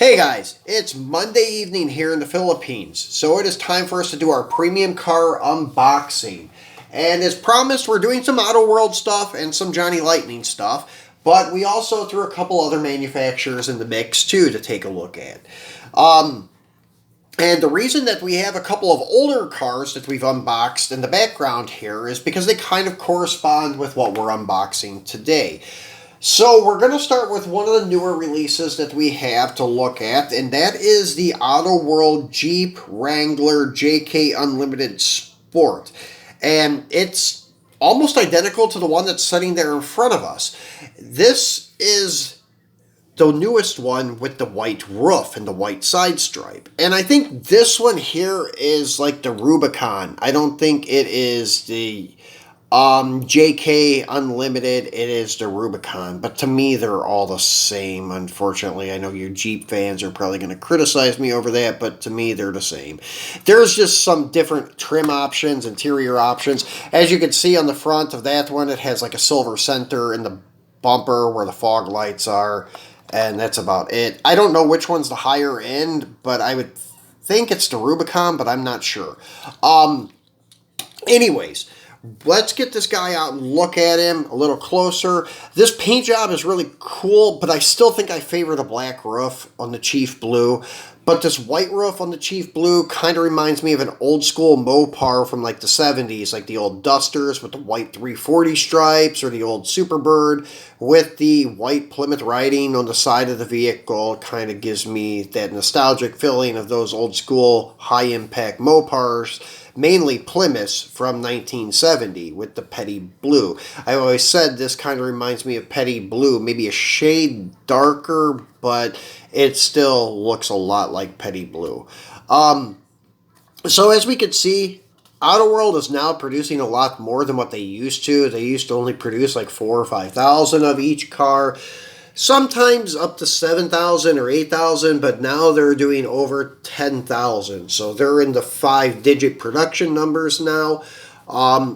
Hey guys, it's Monday evening here in the Philippines, so it is time for us to do our premium car unboxing. And as promised, we're doing some Autoworld stuff and some Johnny Lightning stuff, but we also threw a couple other manufacturers in the mix too to take a look at. And the reason that we have a couple of older cars that we've unboxed in the background here is because they kind of correspond with what we're unboxing today. So we're going to start with one of the newer releases that we have to look at, and that is the Autoworld Jeep Wrangler JK Unlimited Sport. And it's almost identical to the one that's sitting there in front of us. This is the newest one with the white roof and the white side stripe. And I think this one here is like the Rubicon. I don't think it is the JK Unlimited, it is the Rubicon, but to me they're all the same, unfortunately. I know you Jeep fans are probably going to criticize me over that, but to me they're the same. There's just some different trim options, interior options. As you can see on the front of that one, it has like a silver center in the bumper where the fog lights are, and that's about it. I don't know which one's the higher end, but I would think it's the Rubicon, but I'm not sure. Anyways, let's get this guy out and look at him a little closer. This paint job is really cool, but I still think I favor the black roof on the Chief Blue. But this white roof on the Chief Blue kind of reminds me of an old school Mopar from like the 70s, like the old Dusters with the white 340 stripes, or the old Superbird with the white Plymouth writing on the side of the vehicle. Kind of gives me that nostalgic feeling of those old school high impact Mopars, mainly Plymouths from 1970 with the Petty Blue. I always said this kind of reminds me of Petty Blue, maybe a shade darker, but it still looks a lot like Petty Blue. So as we could see, Autoworld is now producing a lot more than what they used to. They used to only produce like 4,000 or 5,000 of each car, sometimes up to 7,000 or 8,000, but now they're doing over 10,000. So they're in the 5-digit production numbers now.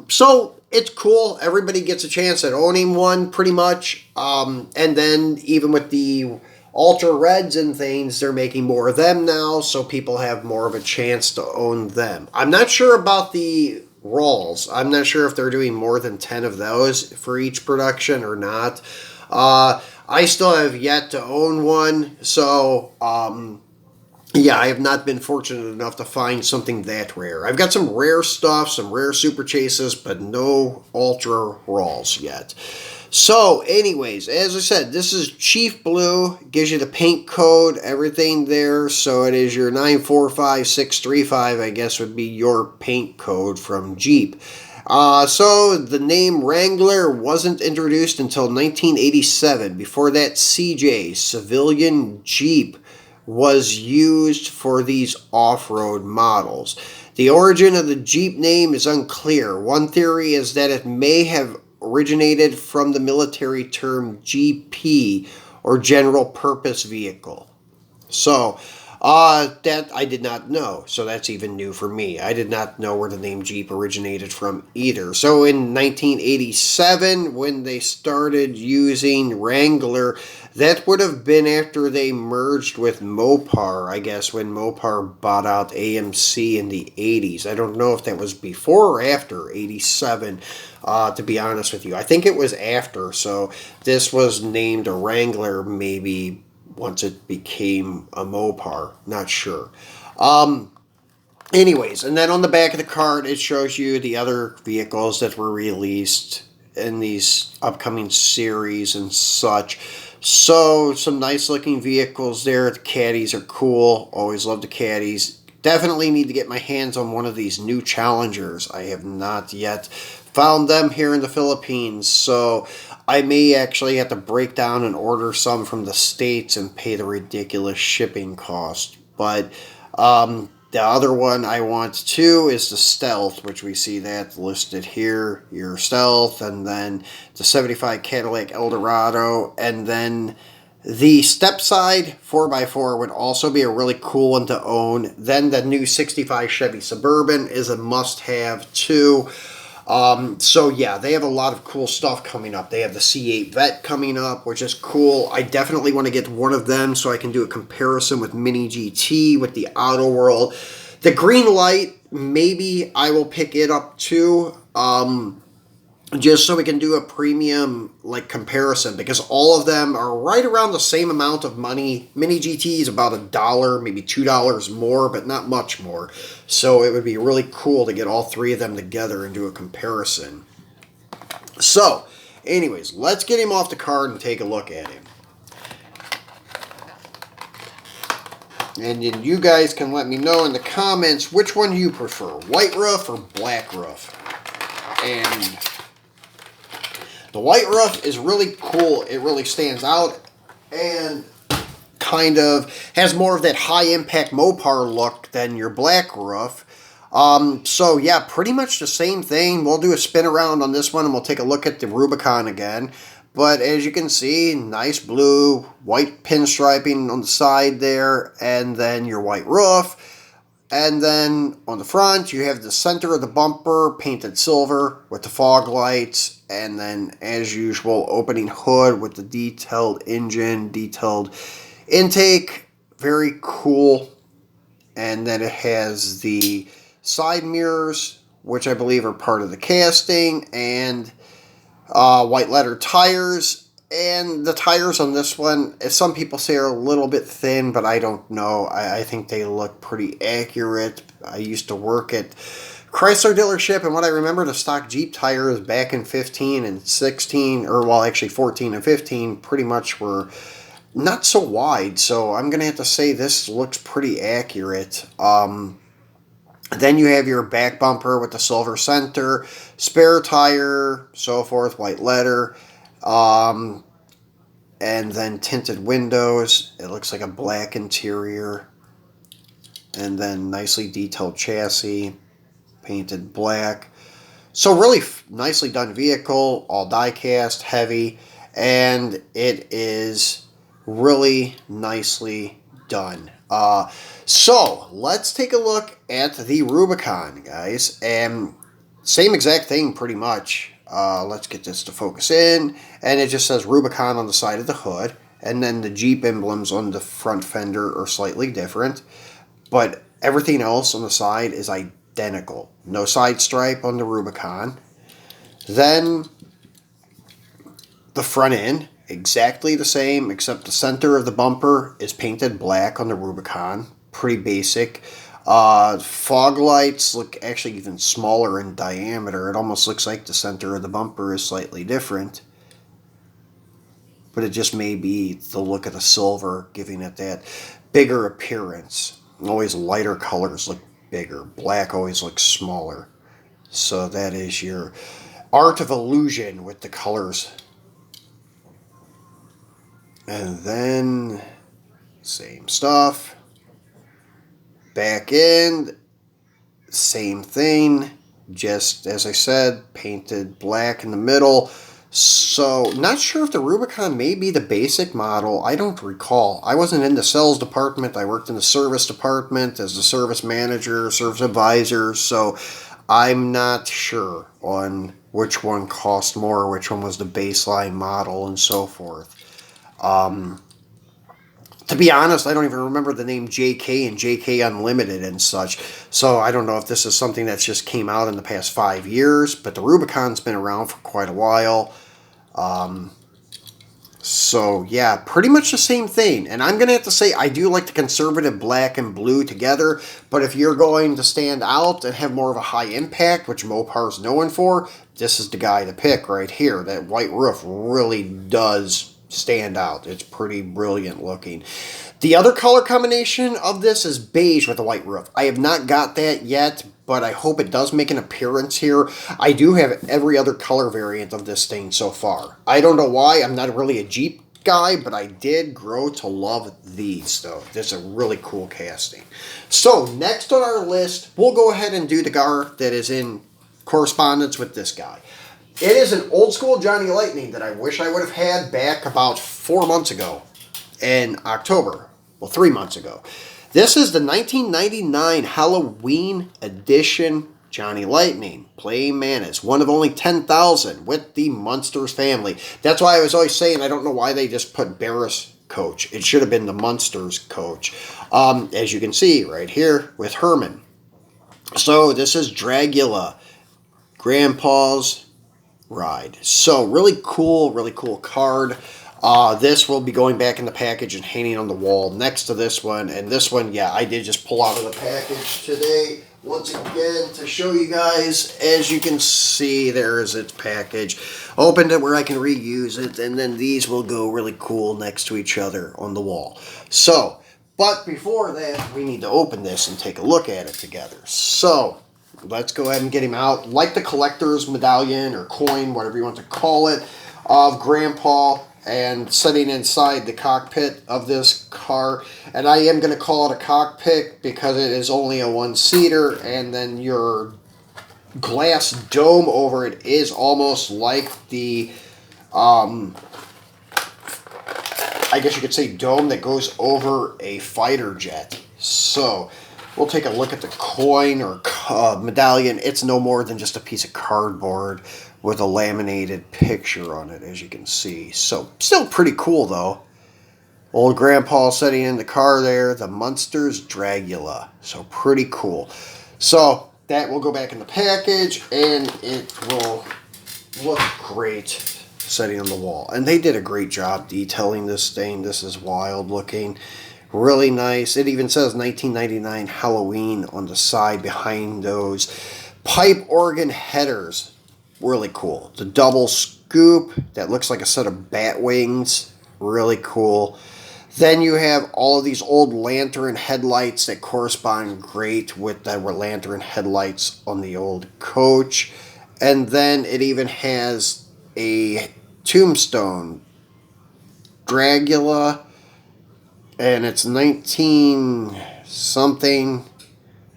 So it's cool. Everybody gets a chance at owning one pretty much. And then even with the Ultra Reds and things, they're making more of them now, so people have more of a chance to own them. I'm not sure about the Rolls. I'm not sure if they're doing more than 10 of those for each production or not. I still have yet to own one, so yeah, I have not been fortunate enough to find something that rare. I've got some rare stuff, some rare Super Chases, but no Ultra Rolls yet. So, anyways, as I said, this is Chief Blue. Gives you the paint code, everything there. So it is your 945635, I guess, would be your paint code from Jeep. So the name Wrangler wasn't introduced until 1987. Before that, CJ, Civilian Jeep, was used for these off-road models. The origin of the Jeep name is unclear. One theory is that it may have originated from the military term GP, or General Purpose Vehicle. So, that I did not know. So that's even new for me. I did not know where the name Jeep originated from either. So in 1987, when they started using Wrangler, that would have been after they merged with Mopar, I guess, when Mopar bought out AMC in the 80s. I don't know if that was before or after 87, to be honest with you. I think it was after, so this was named a Wrangler maybe once it became a Mopar. Not sure. Anyways, and then on the back of the card, it shows you the other vehicles that were released in these upcoming series and such. So, some nice looking vehicles there. The Caddies are cool. Always love the Caddies. Definitely need to get my hands on one of these new Challengers. I have not yet found them here in the Philippines, so I may actually have to break down and order some from the States and pay the ridiculous shipping cost. But the other one I want too is the Stealth, which we see that listed here, your Stealth, and then the 75 Cadillac Eldorado, and then the step side 4x4 would also be a really cool one to own. Then the new 65 Chevy Suburban is a must-have too. So yeah, they have a lot of cool stuff coming up. They have the C8 Vet coming up, which is cool. I definitely want to get one of them so I can do a comparison with Mini GT, with the Autoworld. The green light, maybe I will pick it up too. Just so we can do a premium like comparison, because all of them are right around the same amount of money. Mini GT is about $1, maybe $2 more, but not much more. So it would be really cool to get all three of them together and do a comparison. So, anyways, let's get him off the card and take a look at him. And then you guys can let me know in the comments which one you prefer, white roof or black roof. And the white roof is really cool. It really stands out and kind of has more of that high impact Mopar look than your black roof. So yeah, pretty much the same thing. We'll do a spin around on this one and we'll take a look at the Rubicon again. But as you can see, nice blue, white pinstriping on the side there, and then your white roof. And then on the front, you have the center of the bumper painted silver with the fog lights. And then, as usual, opening hood with the detailed engine, detailed intake. Very cool. And then it has the side mirrors, which I believe are part of the casting. And white letter tires. And the tires on this one, some people say are a little bit thin, but I don't know. I think they look pretty accurate. I used to work at Chrysler dealership, and what I remember, the stock Jeep tires back in 15 and 16, or well, actually 14 and 15, pretty much were not so wide. So I'm going to have to say this looks pretty accurate. Then you have your back bumper with the silver center, spare tire, so forth, white letter. And then tinted windows. It looks like a black interior. And then nicely detailed chassis, painted black. So really nicely done vehicle, all die-cast, heavy, and it is really nicely done. So let's take a look at the Rubicon, guys, and same exact thing pretty much. Let's get this to focus in, and it just says Rubicon on the side of the hood, and then the Jeep emblems on the front fender are slightly different, but everything else on the side is identical. No side stripe on the Rubicon. Then the front end, exactly the same, except the center of the bumper is painted black on the Rubicon. Pretty basic. Fog lights look actually even smaller in diameter. It almost looks like the center of the bumper is slightly different. But it just may be the look of the silver giving it that bigger appearance. Always lighter colors look bigger. Black always looks smaller. So that is your art of illusion with the colors. And then same stuff. Back end, same thing, just as I said, painted black in the middle. So, not sure if the Rubicon may be the basic model. I don't recall. I wasn't in the sales department. I worked in the service department as the service manager, service advisor. So, I'm not sure on which one cost more, which one was the baseline model, and so forth. To be honest, I don't even remember the name JK and JK Unlimited and such. So I don't know if this is something that's just came out in the past 5 years. But the Rubicon's been around for quite a while. So yeah, pretty much the same thing. And I'm going to have to say I do like the conservative black and blue together. But if you're going to stand out and have more of a high impact, which Mopar's known for, this is the guy to pick right here. That white roof really does stand out. It's pretty brilliant looking. The other color combination of this is beige with a white roof. I have not got that yet, but I hope it does make an appearance here. I do have every other color variant of this thing so far. I don't know why. I'm not really a Jeep guy, but I did grow to love these, though. This is a really cool casting. So, next on our list, we'll go ahead and do the car that is in correspondence with this guy. It is an old school Johnny Lightning that I wish I would have had back about 4 months ago in October. Well, 3 months ago. This is the 1999 Halloween edition Johnny Lightning, playing Manus, one of only 10,000 with the Munsters family. That's why I was always saying I don't know why they just put Barris coach. It should have been the Munsters coach. As you can see right here with Herman. So this is Dragula, Grandpa's Ride. So really cool card. This will be going back in the package and hanging on the wall next to this one. And this one, yeah, I did just pull out of the package today. Once again, to show you guys, as you can see, there is its package. Opened it where I can reuse it, and then these will go really cool next to each other on the wall. So, but before that, we need to open this and take a look at it together. So, let's go ahead and get him out. Like the collector's medallion or coin, whatever you want to call it, of Grandpa, and sitting inside the cockpit of this car. And I am going to call it a cockpit because it is only a one-seater, and then your glass dome over it is almost like the, I guess you could say dome that goes over a fighter jet. So, we'll take a look at the coin or medallion. It's no more than just a piece of cardboard with a laminated picture on it, as you can see. So, still pretty cool, though. Old Grandpa sitting in the car there, the Munsters Dragula. So, pretty cool. So, that will go back in the package, and it will look great sitting on the wall. And they did a great job detailing this thing. This is wild looking. Really nice. It even says 1999 Halloween on the side behind those pipe organ headers. Really cool. The double scoop that looks like a set of bat wings. Really cool. Then you have all of these old lantern headlights that correspond great with the lantern headlights on the old coach. And then it even has a tombstone Dragula, and it's 19 something,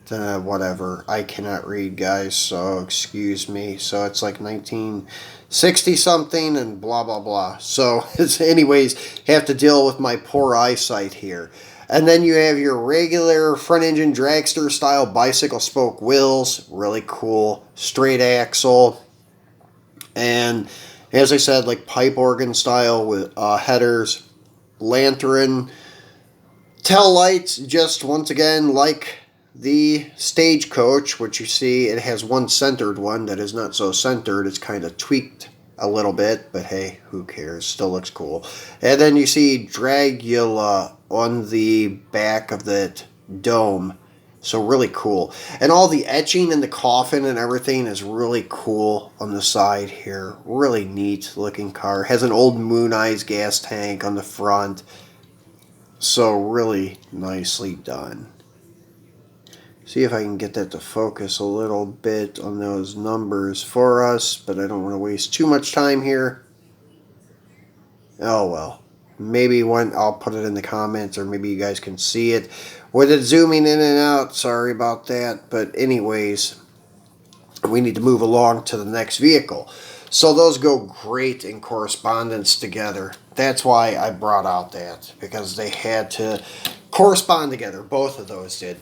whatever. I cannot read, guys, so excuse me. So it's like 1960 something and blah blah blah. So it's, anyways, have to deal with my poor eyesight here. And then you have your regular front engine dragster style bicycle spoke wheels, really cool, straight axle, and as I said, like pipe organ style with headers, lantern tail lights, just once again like the Stagecoach, which you see it has one centered one that is not so centered. It's kind of tweaked a little bit, but hey, who cares? Still looks cool. And then you see Dragula on the back of that dome. So really cool. And all the etching in the coffin and everything is really cool on the side here. Really neat looking car. Has an old Moon Eyes gas tank on the front. So really nicely done. See if I can get that to focus a little bit on those numbers for us, but I don't want to waste too much time here. Oh well. Maybe I'll put it in the comments, or maybe you guys can see it. With it zooming in and out, sorry about that. But anyways, we need to move along to the next vehicle. So those go great in correspondence together. That's why I brought out that, because they had to correspond together. Both of those did.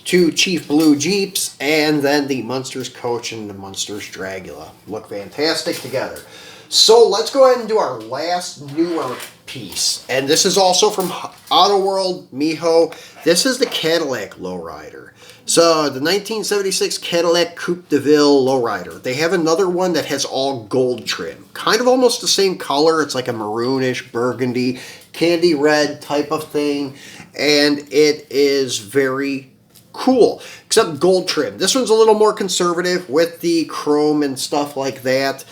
Two Chief Blue Jeeps, and then the Munsters Coach and the Munsters Dragula. Look fantastic together. So let's go ahead and do our last newer piece. And this is also from Autoworld, Miho. This is the Cadillac Lowrider. So the 1976 Cadillac Coupe de Ville Lowrider. They have another one that has all gold trim. Kind of almost the same color. It's like a maroonish, burgundy, candy red type of thing. And it is very cool, except gold trim. This one's a little more conservative with the chrome and stuff like that.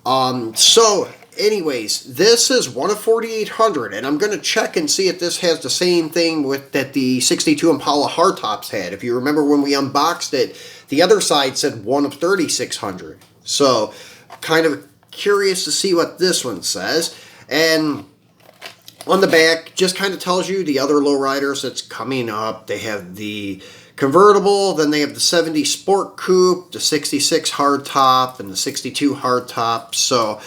So anyways, this is one of 4,800, and I'm going to check and see if this has the same thing with that the 62 Impala hardtops had. If you remember when we unboxed it, the other side said one of 3,600. So kind of curious to see what this one says. And on the back, just kind of tells you the other lowriders that's coming up. They have the convertible, then they have the 70 Sport Coupe, the 66 hardtop, and the 62 hardtop. So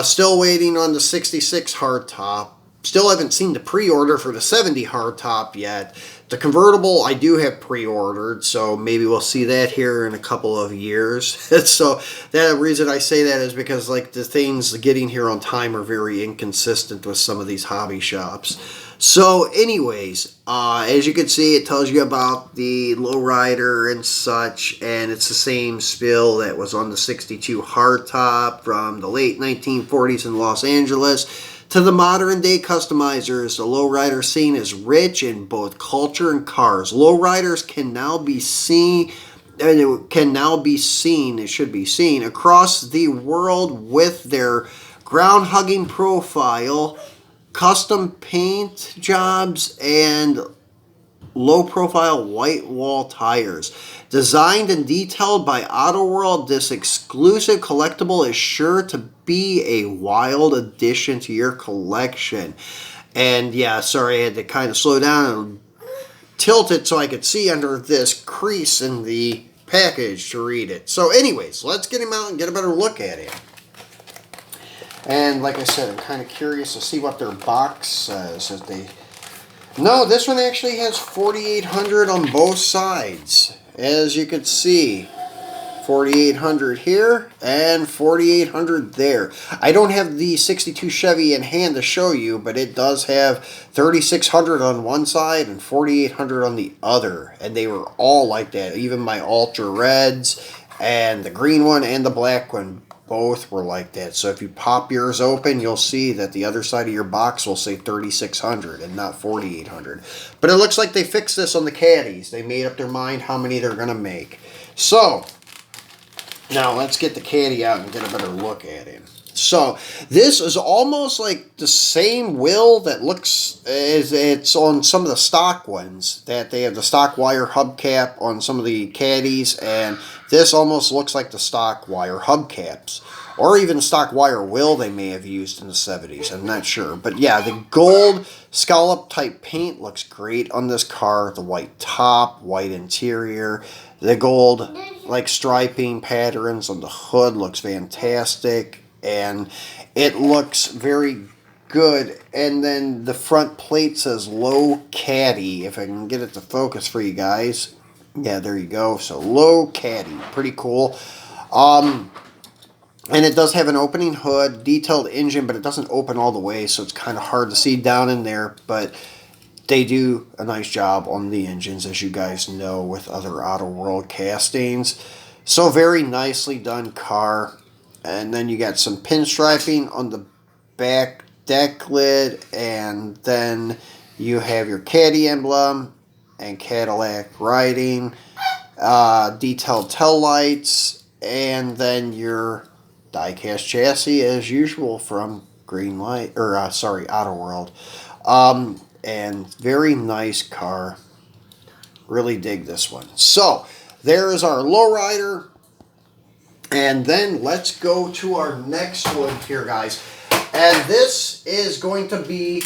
still waiting on the 66 hardtop. Still haven't seen the pre-order for the 70 hardtop yet. The convertible I do have pre-ordered, so maybe we'll see that here in a couple of years. So the reason I say that is because like the things getting here on time are very inconsistent with some of these hobby shops. So anyways, as you can see, it tells you about the lowrider and such, and it's the same spill that was on the 62 hardtop from the late 1940s in Los Angeles. To the modern day customizers, the lowrider scene is rich in both culture and cars. Lowriders can now be seen, it should be seen, across the world with their ground-hugging profile, custom paint jobs, and low-profile white wall tires. Designed and detailed by Autoworld, this exclusive collectible is sure to be a wild addition to your collection. And yeah, sorry, I had to kind of slow down and tilt it so I could see under this crease in the package to read it. So anyways, let's get him out and get a better look at him. And like I said, I'm kind of curious to see what their box says. No, this one actually has 4,800 on both sides. As you can see, 4,800 here and 4,800 there. I don't have the 62 Chevy in hand to show you, but it does have 3,600 on one side and 4,800 on the other. And they were all like that. Even my Ultra Reds and the green one and the black one both were like that. So if you pop yours open, you'll see that the other side of your box will say 3,600 and not 4,800. But it looks like they fixed this on the caddies. They made up their mind how many they're going to make. So now let's get the caddy out and get a better look at him. So this is almost like the same wheel that looks as it's on some of the stock ones, that they have the stock wire hubcap on some of the caddies, and this almost looks like the stock wire hubcaps, or even stock wire wheel they may have used in the 70s. I'm not sure, but yeah, the gold scallop type paint looks great on this car. The white top, white interior, the gold like striping patterns on the hood looks fantastic. And it looks very good. And then the front plate says low caddy. If I can get it to focus for you guys. Yeah, there you go. So low caddy. Pretty cool. And it does have an opening hood, detailed engine, but it doesn't open all the way. So it's kind of hard to see down in there. But they do a nice job on the engines, as you guys know, with other Autoworld castings. So very nicely done car. And then you got some pinstriping on the back deck lid, and then you have your caddy emblem and Cadillac writing, detailed tail lights, and then your diecast chassis as usual from Autoworld. And very nice car. Really dig this one. So there is our lowrider. And then let's go to our next one here, guys. And this is going to be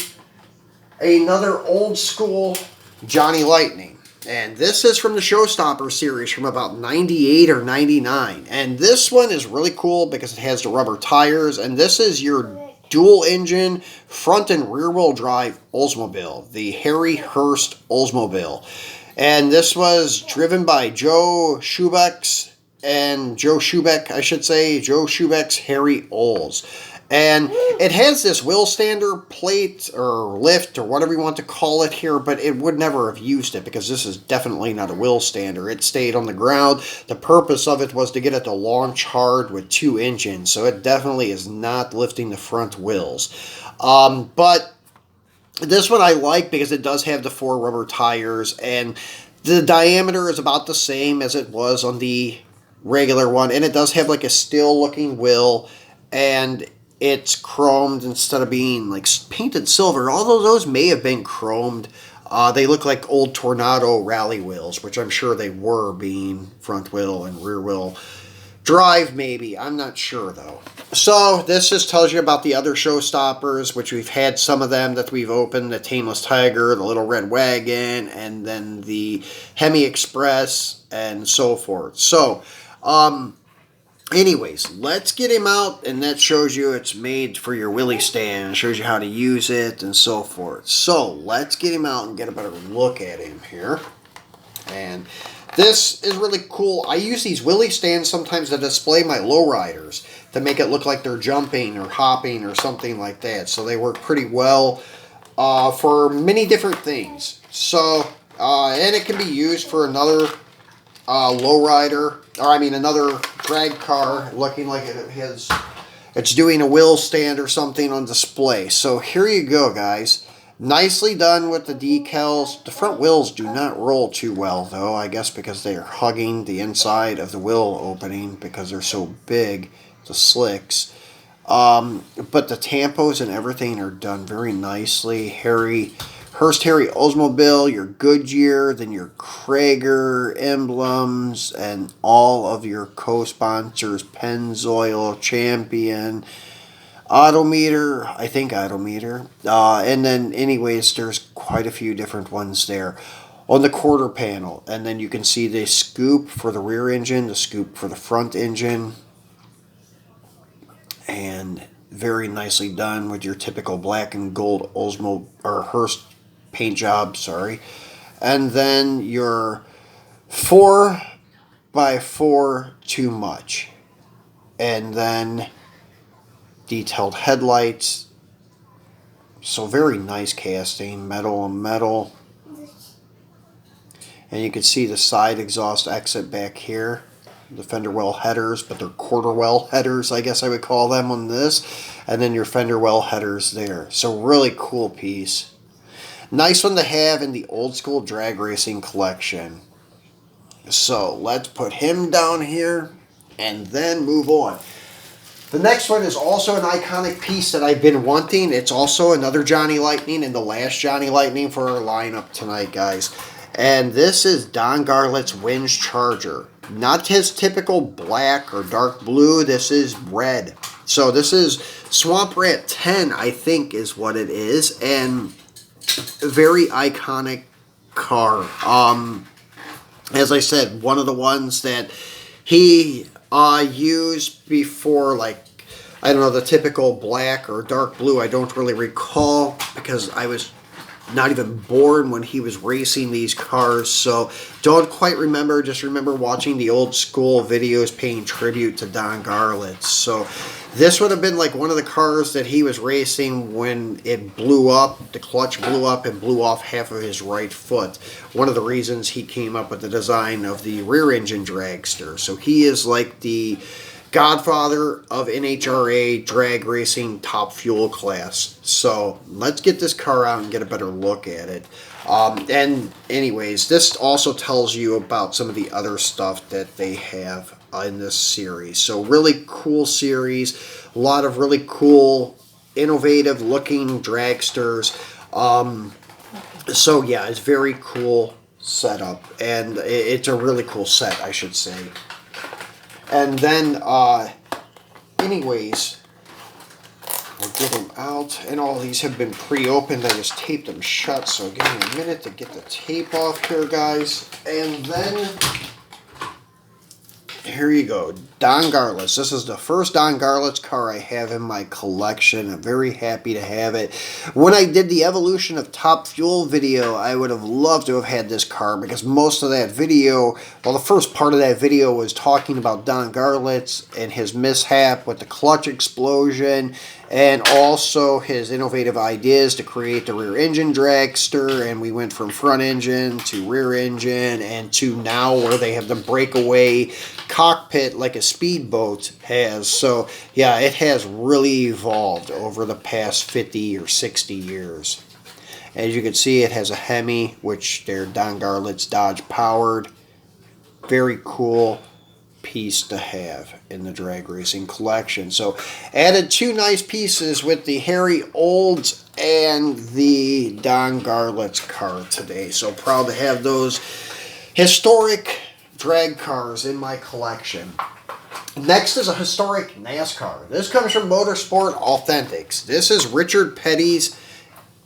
another old school Johnny Lightning. And this is from the Showstopper series from about 98 or 99. And this one is really cool because it has the rubber tires. And this is your dual engine front and rear wheel drive Oldsmobile, the Harry Hurst Oldsmobile. And this was driven by Joe Schubeck's Harry Olds. And it has this wheel stander plate or lift or whatever you want to call it here, but it would never have used it because this is definitely not a wheel stander. It stayed on the ground. The purpose of it was to get it to launch hard with two engines, so it definitely is not lifting the front wheels. But this one I like because it does have the 4 rubber tires, and the diameter is about the same as it was on the regular one, and it does have like a steel looking wheel, and it's chromed instead of being like painted silver, although those may have been chromed. They look like old Tornado rally wheels, which I'm sure they were, being front wheel and rear wheel drive maybe. I'm not sure though. So this just tells you about the other Showstoppers, which we've had some of them that we've opened: the Tameless Tiger, the Little Red Wagon, and then the Hemi Express, and so forth. So Anyways, let's get him out, and that shows you it's made for your wheelie stand. It shows you how to use it and so forth. So let's get him out and get a better look at him here. And this is really cool. I use these wheelie stands sometimes to display my lowriders to make it look like they're jumping or hopping or something like that. So they work pretty well for many different things. So, and it can be used for another lowrider, or I mean another drag car looking like it's doing a wheel stand or something on display. So here you go, guys. Nicely done with the decals. The front wheels do not roll too well, though, I guess because they are hugging the inside of the wheel opening because they're so big, the slicks. But the tampos and everything are done very nicely. Hearst Harry Oldsmobile, your Goodyear, then your Krager emblems, and all of your co-sponsors, Pennzoil, Champion, Autometer, I think Autometer. And then anyways, there's quite a few different ones there on the quarter panel. And then you can see the scoop for the rear engine, the scoop for the front engine. And very nicely done with your typical black and gold Oldsmobile or Hearst paint job, sorry. And then your 4x4 too much. And then detailed headlights. So very nice casting, metal on metal. And you can see the side exhaust exit back here. The fender well headers, but they're quarter well headers, I guess I would call them on this. And then your fender well headers there. So really cool piece. Nice one to have in the old school drag racing collection. So let's put him down here and then move on. The next one is also an iconic piece that I've been wanting. It's also another Johnny Lightning and the last Johnny Lightning for our lineup tonight, guys. And this is Don Garlett's Winch Charger. Not his typical black or dark blue. This is red. So this is Swamp Rat 10, I think is what it is. And a very iconic car. As I said, one of the ones that he used before, like, I don't know, the typical black or dark blue. I don't really recall because I was not even born when he was racing these cars, so don't quite remember. Just remember watching the old school videos paying tribute to Don Garlett. So this would have been like one of the cars that he was racing when it blew up, the clutch blew up and blew off half of his right foot. One of the reasons he came up with the design of the rear engine dragster. So he is like the godfather of NHRA drag racing top fuel class. So let's get this car out and get a better look at it. And anyways, this also tells you about some of the other stuff that they have in this series. So really cool series, a lot of really cool, innovative looking dragsters. So yeah, it's very cool setup, and it's a really cool set, I should say. And then, anyways, we'll get them out. And all these have been pre-opened. I just taped them shut, so give me a minute to get the tape off here, guys. And then, here you go. Don Garlett's. This is the first Don Garlett's car I have in my collection. I'm very happy to have it. When I did the Evolution of Top Fuel video, I would have loved to have had this car because most of that video, well, the first part of that video was talking about Don Garlett's and his mishap with the clutch explosion and also his innovative ideas to create the rear engine dragster. And we went from front engine to rear engine and to now where they have the breakaway cockpit like a speedboat has. So yeah, it has really evolved over the past 50 or 60 years. As you can see, it has a Hemi, which they're Don Garlett's Dodge powered. Very cool piece to have in the drag racing collection. So added two nice pieces with the Harry Olds and the Don Garlett's car today. So proud to have those historic drag cars in my collection. Next is a historic NASCAR. This comes from Motorsport Authentics. This is Richard Petty's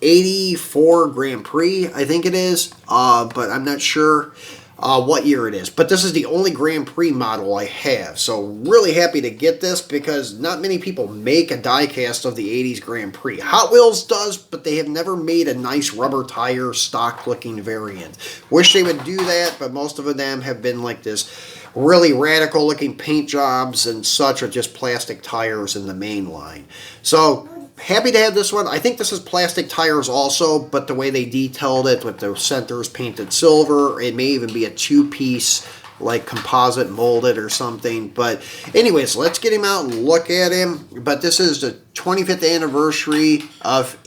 84 Grand Prix, I think it is, but I'm not sure. what year it is. But this is the only Grand Prix model I have. So really happy to get this because not many people make a diecast of the 80s Grand Prix. Hot Wheels does, but they have never made a nice rubber tire stock looking variant. Wish they would do that, but most of them have been like this really radical looking paint jobs and such with just plastic tires in the main line. So happy to have this one. I think this is plastic tires also, but the way they detailed it with the centers painted silver, it may even be a two-piece like composite molded or something. But anyways, let's get him out and look at him. But this is the 25th anniversary of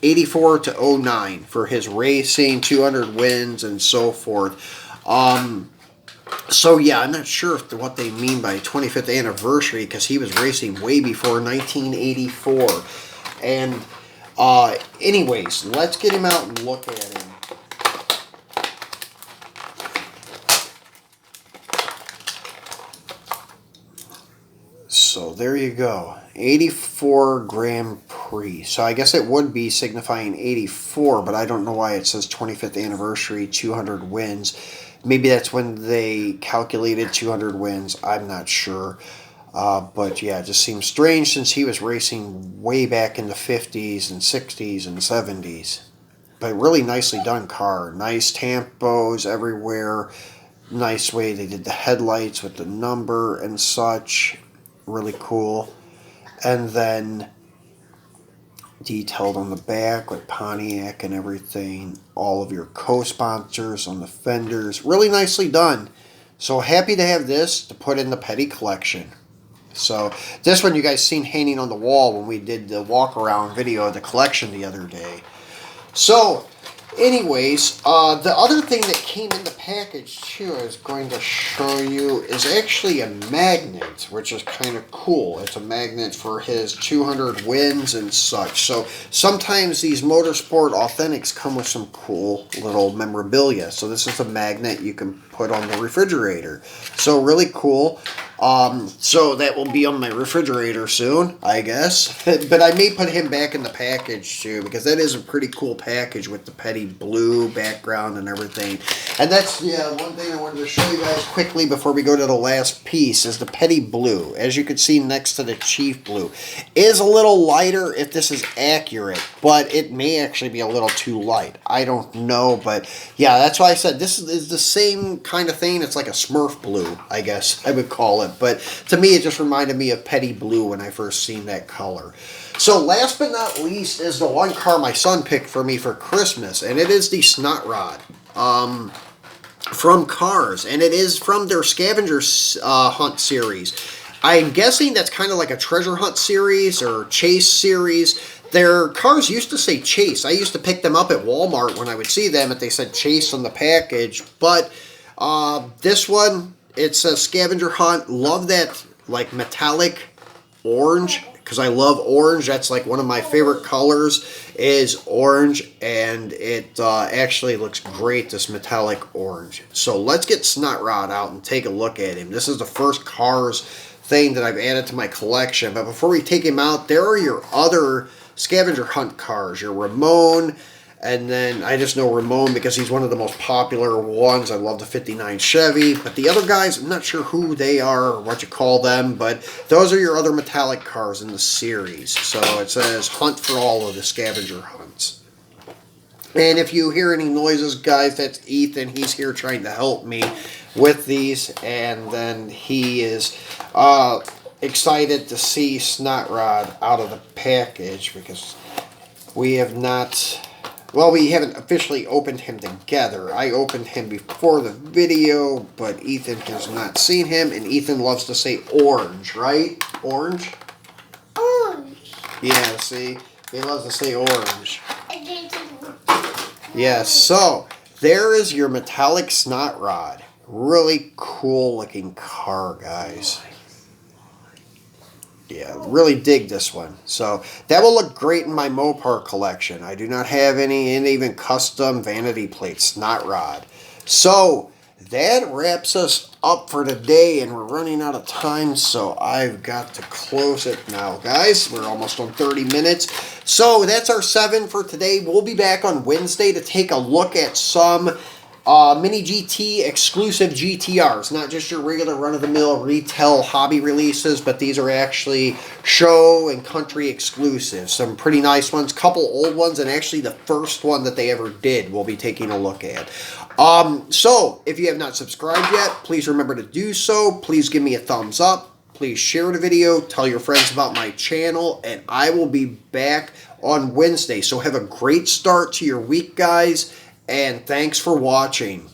84 to 09 for his racing, 200 wins and so forth. So yeah, I'm not sure what they mean by 25th anniversary because he was racing way before 1984. And anyways, let's get him out and look at him. So there you go, 84 Grand Prix. So I guess it would be signifying 84, but I don't know why it says 25th anniversary, 200 wins. Maybe that's when they calculated 200 wins. I'm not sure. But yeah, it just seems strange since he was racing way back in the 50s and 60s and 70s. But really nicely done car. Nice tampos everywhere. Nice way they did the headlights with the number and such. Really cool. And then detailed on the back with Pontiac and everything. All of your co-sponsors on the fenders. Really nicely done. So happy to have this to put in the Petty collection. So this one you guys seen hanging on the wall when we did the walk around video of the collection the other day. So anyways, the other thing that came in the package too I was going to show you is actually a magnet, which is kind of cool. It's a magnet for his 200 wins and such. So sometimes these Motorsport Authentics come with some cool little memorabilia. So this is a magnet you can put on the refrigerator. So really cool. So that will be on my refrigerator soon, I guess. But I may put him back in the package too, because that is a pretty cool package with the Petty blue background and everything. And that's one thing I wanted to show you guys quickly before we go to the last piece is the Petty blue. As you can see next to the Chief blue, is a little lighter if this is accurate, but it may actually be a little too light. I don't know, but yeah, that's why I said this is the same kind of thing. It's like a Smurf blue, I guess I would call it. But to me, it just reminded me of Petty blue when I first seen that color. So last but not least is the one car my son picked for me for Christmas, and it is the Snot Rod from Cars, and it is from their Scavenger Hunt series. I'm guessing that's kind of like a treasure hunt series or chase series. Their cars used to say Chase. I used to pick them up at Walmart when I would see them, and they said Chase on the package. But this one, it says Scavenger Hunt. Love that like metallic orange because I love orange. That's like one of my favorite colors is orange, and it actually looks great, this metallic orange. So let's get Snot Rod out and take a look at him. This is the first Cars thing that I've added to my collection. But before we take him out, there are your other Scavenger Hunt cars. Your Ramon, and then I just know Ramon because he's one of the most popular ones. I love the 59 Chevy. But the other guys, I'm not sure who they are or what you call them, but those are your other metallic cars in the series. So it says Hunt for all of the Scavenger Hunts. And if you hear any noises, guys, that's Ethan. He's here trying to help me with these. And then he is excited to see Snot Rod out of the package because we have not... Well, we haven't officially opened him together. I opened him before the video, but Ethan has not seen him, and Ethan loves to say orange, right? Orange? Orange. Yeah, see? He loves to say orange. Yeah, so there is your metallic Snot Rod. Really cool looking car, guys. Yeah, really dig this one. So that will look great in my Mopar collection. I do not have any, and even custom vanity plates, Snot Rod. So that wraps us up for today, and we're running out of time, so I've got to close it now, guys. We're almost on 30 minutes. So that's our 7 for today. We'll be back on Wednesday to take a look at some Mini GT exclusive GTRs, not just your regular run-of-the-mill retail hobby releases, but these are actually show and country exclusives. Some pretty nice ones, couple old ones, and actually the first one that they ever did we'll be taking a look at. So, if you have not subscribed yet, please remember to do so. Please give me a thumbs up. Please share the video, tell your friends about my channel, and I will be back on Wednesday. So have a great start to your week, guys, and thanks for watching.